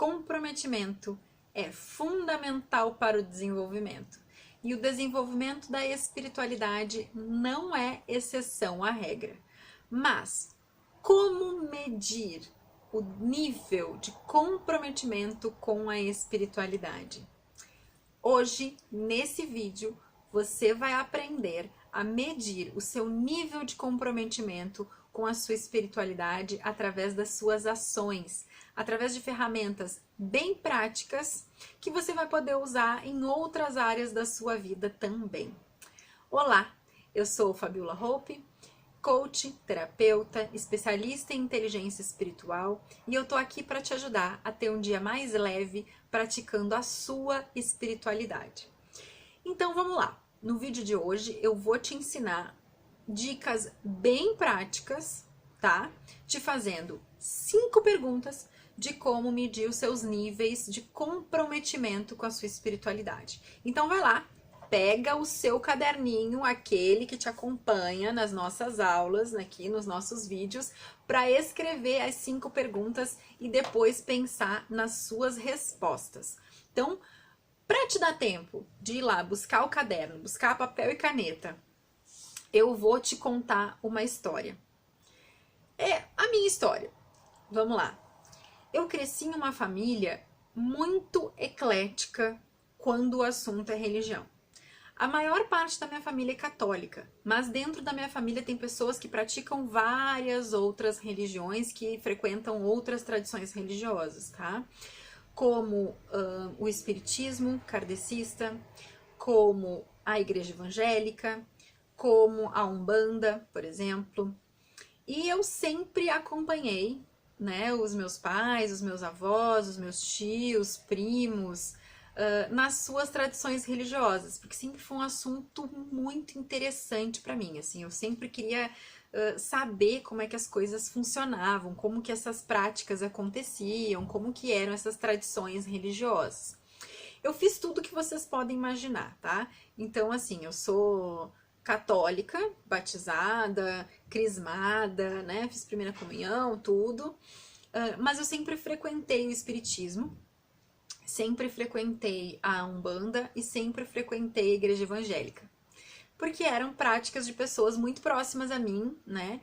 comprometimento é fundamental para o desenvolvimento. E o desenvolvimento da espiritualidade não é exceção à regra. Mas como medir o nível de comprometimento com a espiritualidade? Hoje, nesse vídeo, você vai aprender a medir o seu nível de comprometimento com a sua espiritualidade através das suas ações, através de ferramentas bem práticas que você vai poder usar em outras áreas da sua vida também. Olá, eu sou Fabiola Hope, coach, terapeuta, especialista em inteligência espiritual, e eu tô aqui para te ajudar a ter um dia mais leve praticando a sua espiritualidade. Então vamos lá. No vídeo de hoje eu vou te ensinar dicas bem práticas, tá? Te fazendo 5 perguntas de como medir os seus níveis de comprometimento com a sua espiritualidade. Então vai lá, pega o seu caderninho, aquele que te acompanha nas nossas aulas, aqui nos nossos vídeos, para escrever as 5 perguntas e depois pensar nas suas respostas. Então, para te dar tempo de ir lá buscar o caderno, buscar papel e caneta, eu vou te contar uma história. É a minha história. Vamos lá. Eu cresci em uma família muito eclética quando o assunto é religião. A maior parte da minha família é católica, mas dentro da minha família tem pessoas que praticam várias outras religiões, que frequentam outras tradições religiosas, tá? Como o espiritismo kardecista, como a igreja evangélica, como a Umbanda, por exemplo. E eu sempre acompanhei, né, os meus pais, os meus avós, os meus tios, primos, nas suas tradições religiosas, porque sempre foi um assunto muito interessante para mim, assim, eu sempre queria saber como é que as coisas funcionavam, como que essas práticas aconteciam, como que eram essas tradições religiosas. Eu fiz tudo que vocês podem imaginar, tá? Então, assim, eu sou católica, batizada, crismada, né? Fiz primeira comunhão, tudo. Mas eu sempre frequentei o espiritismo, sempre frequentei a Umbanda e sempre frequentei a igreja evangélica. Porque eram práticas de pessoas muito próximas a mim, né?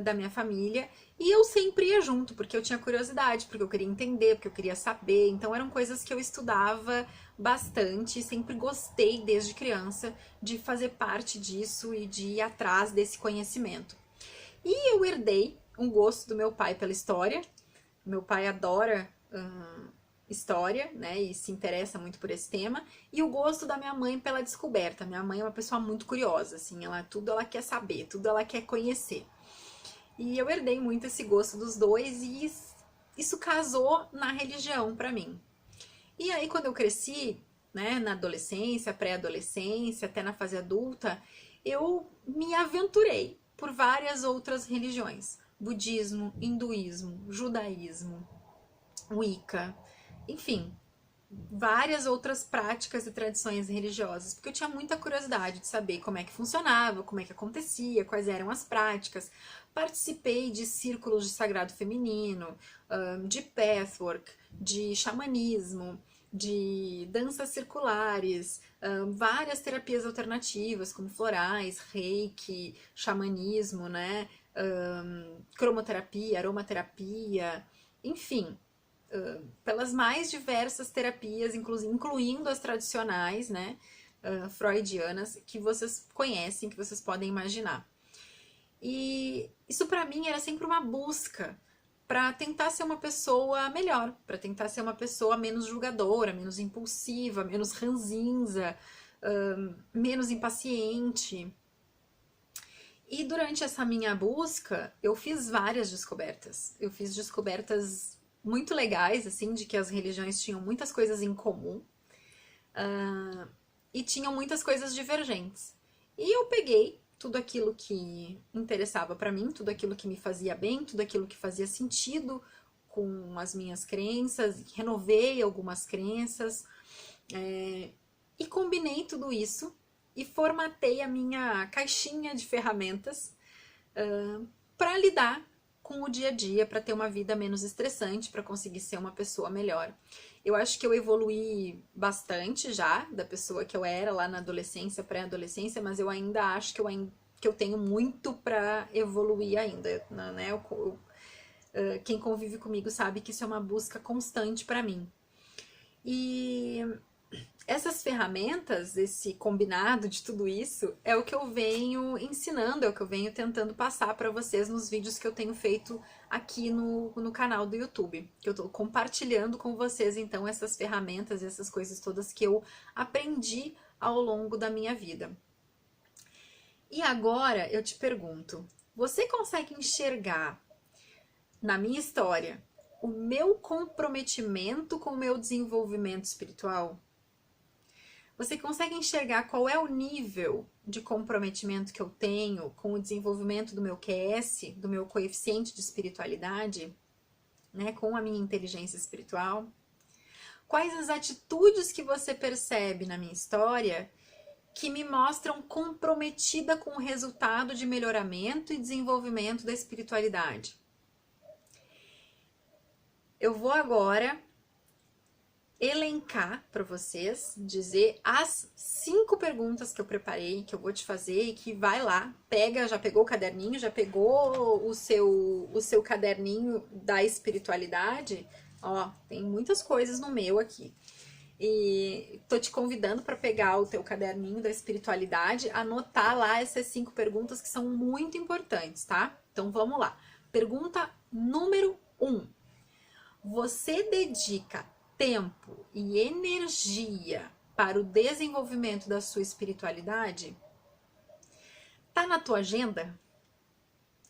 Da minha família, e eu sempre ia junto, porque eu tinha curiosidade, porque eu queria entender, porque eu queria saber, então eram coisas que eu estudava bastante, sempre gostei desde criança de fazer parte disso e de ir atrás desse conhecimento. E eu herdei um gosto do meu pai pela história, meu pai adora história, né, e se interessa muito por esse tema, e o gosto da minha mãe pela descoberta. Minha mãe é uma pessoa muito curiosa, assim, tudo ela quer saber, tudo ela quer conhecer. E eu herdei muito esse gosto dos dois e isso casou na religião pra mim. E aí quando eu cresci, né, na adolescência, pré-adolescência, até na fase adulta, eu me aventurei por várias outras religiões. Budismo, hinduísmo, judaísmo, Wicca, enfim, várias outras práticas e tradições religiosas, porque eu tinha muita curiosidade de saber como é que funcionava, como é que acontecia, quais eram as práticas. Participei de círculos de sagrado feminino, de pathwork, de xamanismo, de danças circulares, várias terapias alternativas, como florais, reiki, xamanismo, né? Cromoterapia, aromaterapia, enfim, pelas mais diversas terapias, incluindo as tradicionais, né, freudianas, que vocês conhecem, que vocês podem imaginar. E isso para mim era sempre uma busca para tentar ser uma pessoa melhor, para tentar ser uma pessoa menos julgadora, menos impulsiva, menos ranzinza, menos impaciente. E durante essa minha busca, eu fiz várias descobertas. Eu fiz descobertas muito legais, assim, de que as religiões tinham muitas coisas em comum e tinham muitas coisas divergentes. E eu peguei tudo aquilo que interessava pra mim, tudo aquilo que me fazia bem, tudo aquilo que fazia sentido com as minhas crenças, renovei algumas crenças e combinei tudo isso e formatei a minha caixinha de ferramentas para lidar com o dia a dia para ter uma vida menos estressante, para conseguir ser uma pessoa melhor. Eu acho que eu evoluí bastante já da pessoa que eu era lá na adolescência, pré-adolescência, mas eu ainda acho que eu tenho muito para evoluir ainda, né? Quem convive comigo sabe que isso é uma busca constante para mim. E essas ferramentas, esse combinado de tudo isso, é o que eu venho ensinando, é o que eu venho tentando passar para vocês nos vídeos que eu tenho feito aqui no canal do YouTube. Que eu tô compartilhando com vocês, então, essas ferramentas, essas coisas todas que eu aprendi ao longo da minha vida. E agora eu te pergunto, você consegue enxergar na minha história o meu comprometimento com o meu desenvolvimento espiritual? Você consegue enxergar qual é o nível de comprometimento que eu tenho com o desenvolvimento do meu QS, do meu coeficiente de espiritualidade, né, com a minha inteligência espiritual? Quais as atitudes que você percebe na minha história que me mostram comprometida com o resultado de melhoramento e desenvolvimento da espiritualidade? Eu vou agora elencar para vocês, dizer as 5 perguntas que eu preparei, que eu vou te fazer e que vai lá, já pegou o caderninho, já pegou o seu caderninho da espiritualidade, ó, tem muitas coisas no meu aqui. E tô te convidando para pegar o teu caderninho da espiritualidade, anotar lá essas 5 perguntas que são muito importantes, tá? Então vamos lá. Pergunta número 1. Você dedica tempo e energia para o desenvolvimento da sua espiritualidade? Tá na tua agenda?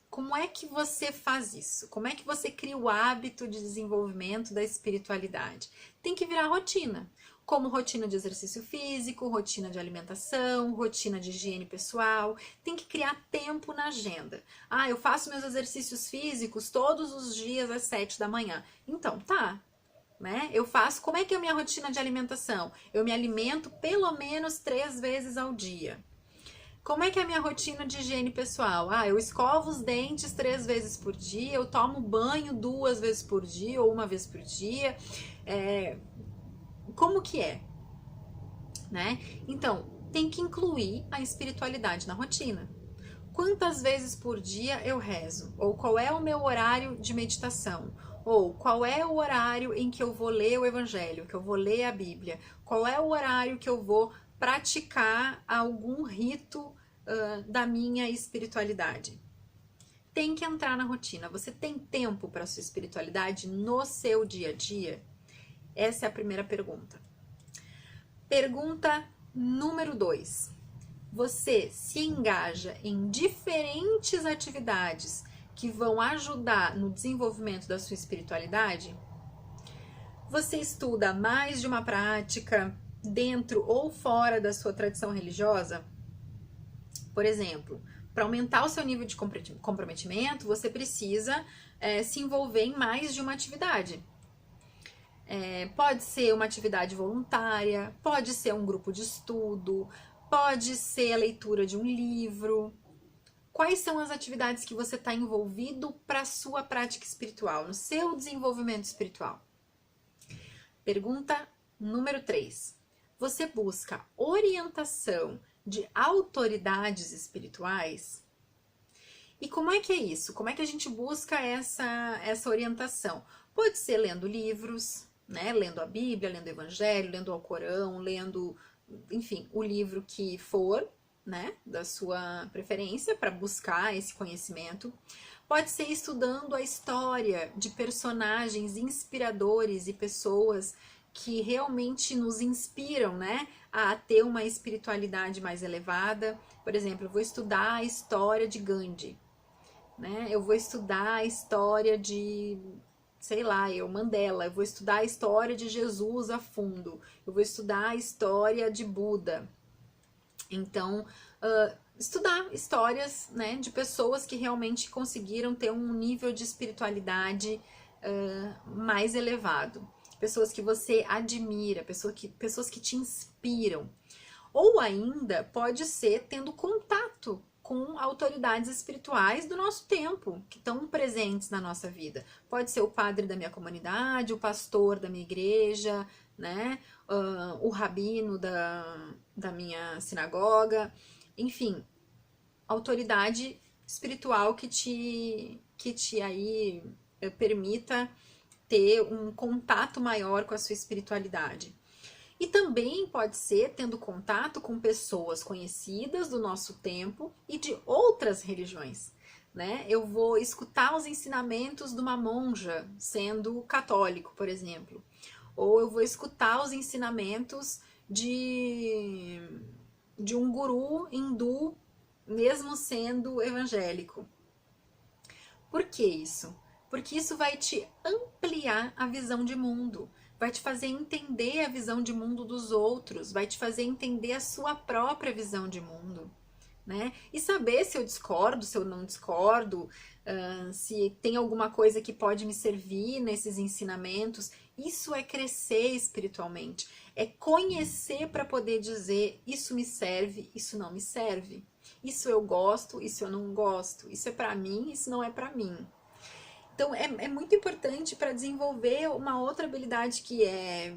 Como é que você faz isso? Como é que você cria o hábito de desenvolvimento da espiritualidade? Tem que virar rotina, como rotina de exercício físico, rotina de alimentação, rotina de higiene pessoal. Tem que criar tempo na agenda. Ah, eu faço meus exercícios físicos todos os dias às 7 da manhã. Então, tá. Né? Eu faço, como é que é a minha rotina de alimentação? Eu me alimento pelo menos 3 vezes ao dia. Como é que é a minha rotina de higiene pessoal? Ah, eu escovo os dentes 3 vezes por dia, eu tomo banho 2 vezes por dia ou 1 vez por dia. Como que é? Né? Então, tem que incluir a espiritualidade na rotina. Quantas vezes por dia eu rezo? Ou qual é o meu horário de meditação? Ou qual é o horário em que eu vou ler o Evangelho, que eu vou ler a Bíblia? Qual é o horário que eu vou praticar algum rito da minha espiritualidade? Tem que entrar na rotina. Você tem tempo para a sua espiritualidade no seu dia a dia? Essa é a primeira pergunta. Pergunta número 2. Você se engaja em diferentes atividades que vão ajudar no desenvolvimento da sua espiritualidade? Você estuda mais de uma prática dentro ou fora da sua tradição religiosa? Por exemplo, para aumentar o seu nível de comprometimento, você precisa se envolver em mais de uma atividade. Pode ser uma atividade voluntária, pode ser um grupo de estudo, pode ser a leitura de um livro. Quais são as atividades que você está envolvido para a sua prática espiritual, no seu desenvolvimento espiritual? Pergunta número 3. Você busca orientação de autoridades espirituais? E como é que é isso? Como é que a gente busca essa orientação? Pode ser lendo livros, né? Lendo a Bíblia, lendo o Evangelho, lendo o Alcorão, lendo, enfim, o livro que for, né, da sua preferência para buscar esse conhecimento. Pode ser estudando a história de personagens inspiradores e pessoas que realmente nos inspiram, né, a ter uma espiritualidade mais elevada. Por exemplo, eu vou estudar a história de Gandhi, né? Eu vou estudar a história de, sei lá, Mandela. Eu vou estudar a história de Jesus a fundo. Eu vou estudar a história de Buda. Então, estudar histórias, né, de pessoas que realmente conseguiram ter um nível de espiritualidade mais elevado. Pessoas que você admira, pessoas que te inspiram. Ou ainda pode ser tendo contato com autoridades espirituais do nosso tempo, que estão presentes na nossa vida. Pode ser o padre da minha comunidade, o pastor da minha igreja, né? O rabino da minha sinagoga, enfim, autoridade espiritual que te aí permita ter um contato maior com a sua espiritualidade. E também pode ser tendo contato com pessoas conhecidas do nosso tempo e de outras religiões, né? Eu vou escutar os ensinamentos de uma monja, sendo católico, por exemplo. Ou eu vou escutar os ensinamentos de um guru hindu, mesmo sendo evangélico. Por que isso? Porque isso vai te ampliar a visão de mundo, vai te fazer entender a visão de mundo dos outros, vai te fazer entender a sua própria visão de mundo, né? E saber se eu discordo, se eu não discordo, se tem alguma coisa que pode me servir nesses ensinamentos. Isso é crescer espiritualmente, é conhecer para poder dizer isso me serve, isso não me serve, isso eu gosto, isso eu não gosto, isso é para mim, isso não é para mim. Então, é muito importante para desenvolver uma outra habilidade que é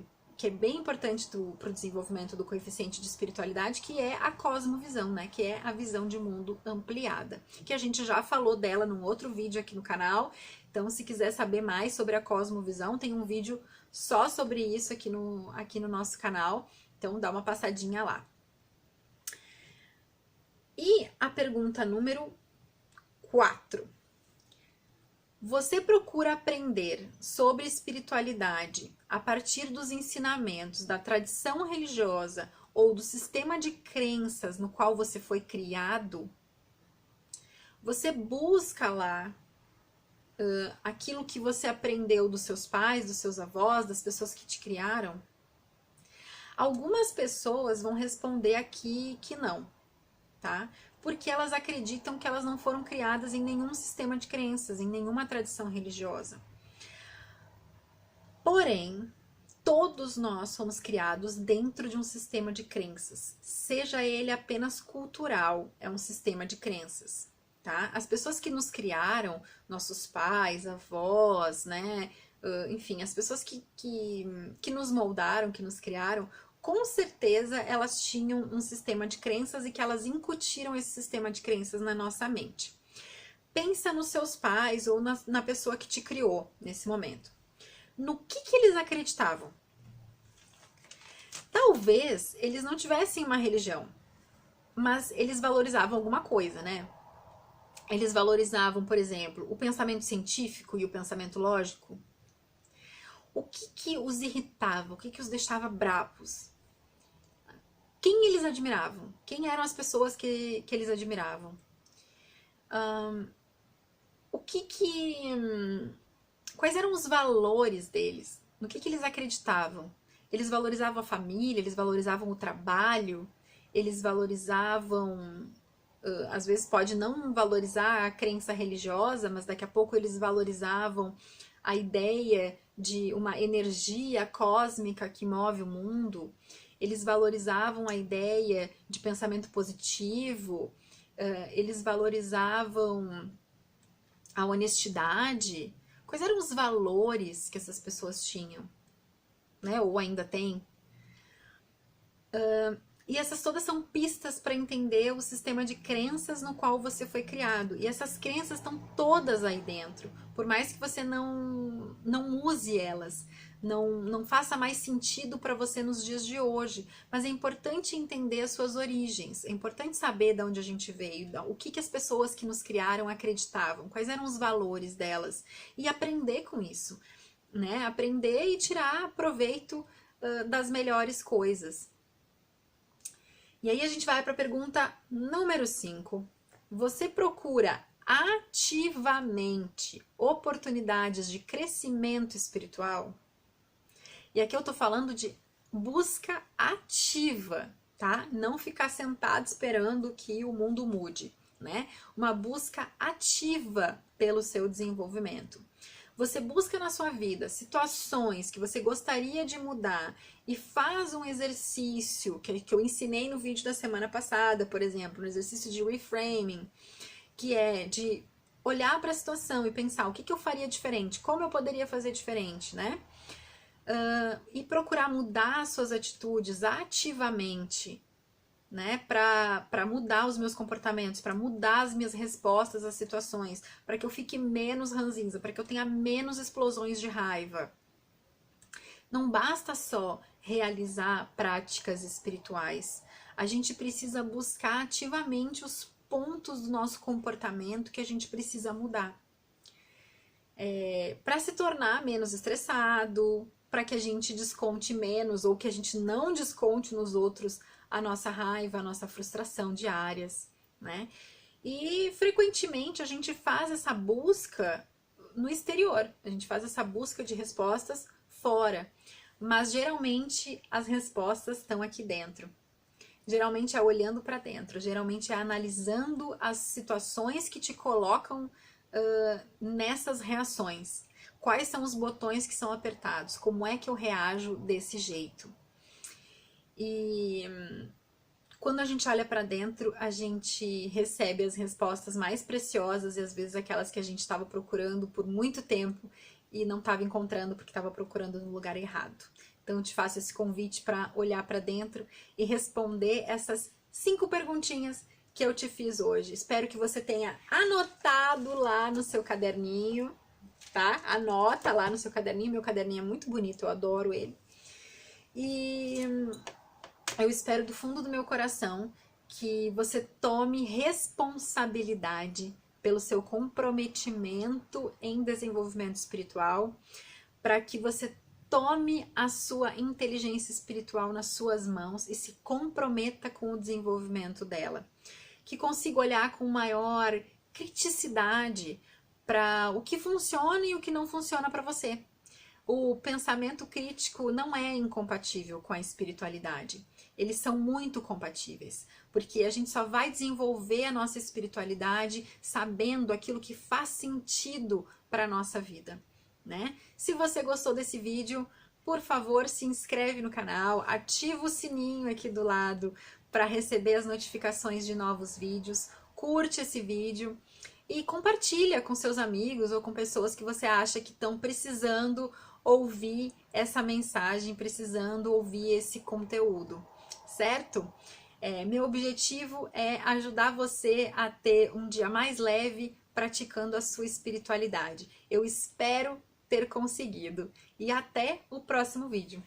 bem importante para o desenvolvimento do coeficiente de espiritualidade, que é a cosmovisão, né? Que é a visão de mundo ampliada. Que a gente já falou dela num outro vídeo aqui no canal. Então, se quiser saber mais sobre a cosmovisão, tem um vídeo só sobre isso aqui no nosso canal. Então, dá uma passadinha lá. E a pergunta número 4. Você procura aprender sobre espiritualidade a partir dos ensinamentos da tradição religiosa ou do sistema de crenças no qual você foi criado? Você busca lá aquilo que você aprendeu dos seus pais, dos seus avós, das pessoas que te criaram? Algumas pessoas vão responder aqui que não, tá? Porque elas acreditam que elas não foram criadas em nenhum sistema de crenças, em nenhuma tradição religiosa. Porém, todos nós somos criados dentro de um sistema de crenças, seja ele apenas cultural, é um sistema de crenças, tá? As pessoas que nos criaram, nossos pais, avós, né? Enfim, as pessoas que nos moldaram, que nos criaram, com certeza elas tinham um sistema de crenças e que elas incutiram esse sistema de crenças na nossa mente. Pensa nos seus pais ou na pessoa que te criou nesse momento. No que eles acreditavam? Talvez eles não tivessem uma religião, mas eles valorizavam alguma coisa, né? Eles valorizavam, por exemplo, o pensamento científico e o pensamento lógico. O que os irritava? O que os deixava bravos? Quem eles admiravam? Quem eram as pessoas que eles admiravam? Quais eram os valores deles? No que eles acreditavam? Eles valorizavam a família, eles valorizavam o trabalho, eles valorizavam... às vezes pode não valorizar a crença religiosa, mas daqui a pouco eles valorizavam a ideia de uma energia cósmica que move o mundo. Eles valorizavam a ideia de pensamento positivo, eles valorizavam a honestidade. Quais eram os valores que essas pessoas tinham, né? Ou ainda têm? E essas todas são pistas para entender o sistema de crenças no qual você foi criado. E essas crenças estão todas aí dentro. Por mais que você não use elas, não faça mais sentido para você nos dias de hoje. Mas é importante entender as suas origens. É importante saber de onde a gente veio, o que as pessoas que nos criaram acreditavam, quais eram os valores delas. E aprender com isso, né? Aprender e tirar proveito das melhores coisas. E aí a gente vai para a pergunta número 5. Você procura ativamente oportunidades de crescimento espiritual? E aqui eu tô falando de busca ativa, tá? Não ficar sentado esperando que o mundo mude, né? Uma busca ativa pelo seu desenvolvimento. você busca na sua vida situações que você gostaria de mudar e faz um exercício que eu ensinei no vídeo da semana passada, por exemplo, no exercício de reframing, que é de olhar para a situação e pensar o que eu faria diferente, como eu poderia fazer diferente, né? E procurar mudar as suas atitudes ativamente, né, para mudar os meus comportamentos, para mudar as minhas respostas às situações, para que eu fique menos ranzinza, para que eu tenha menos explosões de raiva. Não basta só realizar práticas espirituais, a gente precisa buscar ativamente os pontos do nosso comportamento que a gente precisa mudar. Para se tornar menos estressado, para que a gente desconte menos ou que a gente não desconte nos outros a nossa raiva, a nossa frustração diárias, né? E frequentemente a gente faz essa busca no exterior, a gente faz essa busca de respostas fora, mas geralmente as respostas estão aqui dentro. Geralmente é olhando para dentro, geralmente é analisando as situações que te colocam nessas reações. Quais são os botões que são apertados? Como é que eu reajo desse jeito? E quando a gente olha para dentro, a gente recebe as respostas mais preciosas e às vezes aquelas que a gente estava procurando por muito tempo e não estava encontrando porque estava procurando no lugar errado. Então eu te faço esse convite para olhar para dentro e responder essas 5 perguntinhas que eu te fiz hoje. Espero que você tenha anotado lá no seu caderninho, tá? Anota lá no seu caderninho, meu caderninho é muito bonito, eu adoro ele. E eu espero do fundo do meu coração que você tome responsabilidade pelo seu comprometimento em desenvolvimento espiritual, para que você tome a sua inteligência espiritual nas suas mãos e se comprometa com o desenvolvimento dela. Que consiga olhar com maior criticidade para o que funciona e o que não funciona para você. O pensamento crítico não é incompatível com a espiritualidade. Eles são muito compatíveis, porque a gente só vai desenvolver a nossa espiritualidade sabendo aquilo que faz sentido para a nossa vida, né? Se você gostou desse vídeo, por favor, se inscreve no canal, ativa o sininho aqui do lado para receber as notificações de novos vídeos, curte esse vídeo e compartilha com seus amigos ou com pessoas que você acha que estão precisando ouvir essa mensagem, precisando ouvir esse conteúdo, certo? Meu objetivo é ajudar você a ter um dia mais leve praticando a sua espiritualidade. Eu espero ter conseguido. E até o próximo vídeo.